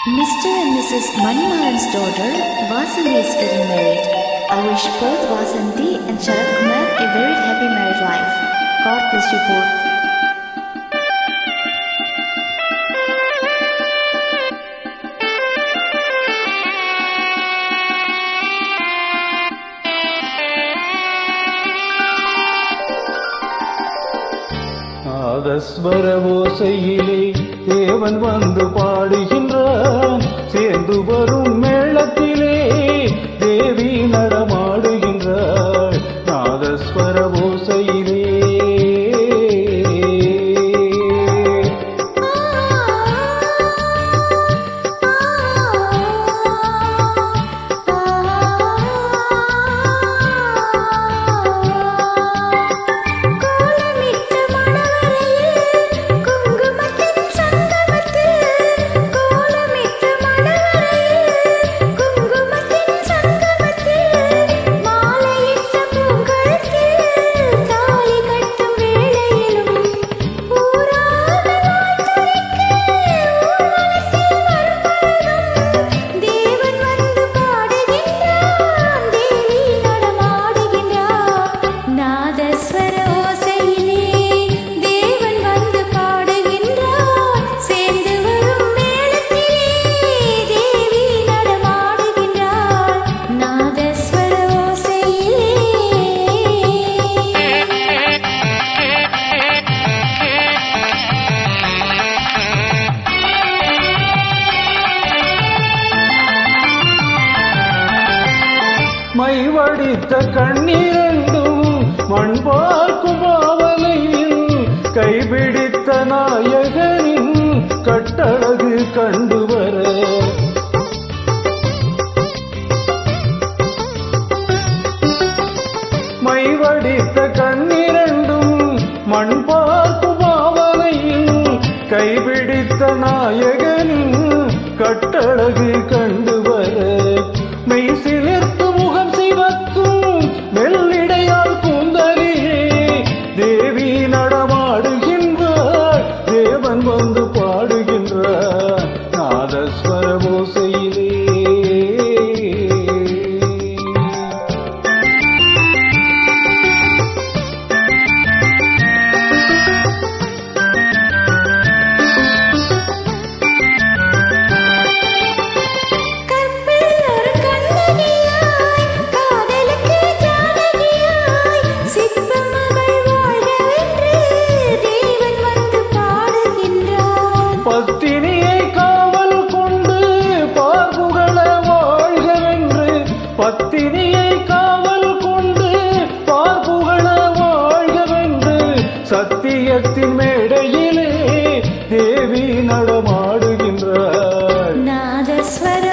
Mr. and Mrs. Manimaran's daughter, Vasanthi is getting married. I wish both Vasanthi and Sharat Kumar a very happy married life. God bless you both. நாதஸ்வர ஓசையிலே தேவன் வந்து பாடுகின்றான். சேர்ந்து வரும் மேளத்திலே தேவி நடமாடுகின்றாள். நாதஸ்வர ஓசையிலே my வடித்த கண்ணீரண்டும் மண் பார்க்கும் பாவனையில் கைபிடித்த நாயகனின் கட்டழகு கண்டுவர மை வடித்த கண்ணீரண்டும் மண் பார்க்கும் பாவனையில் கைபிடித்த நாயகனின் கட்டழகு கண்டுவர மெய் சிலிர்த்து முகம் சிவக்கும் மெல்லிடையால் கூந்தலிலே தேவி நடமாடுகின்றார். தேவன் வந்து பாடுகின்றார் நாதஸ்வர ஓசையிலே. பத்தினியை காவல் கொண்டு பார்ப்புகள வாழ்கவென்று பத்தினியை காவல் கொண்டு பார்ப்புகள வாழ்கவென்று சத்தியத்தின் மேடையிலே தேவி நடமாடுகின்றார். நாதஸ்வர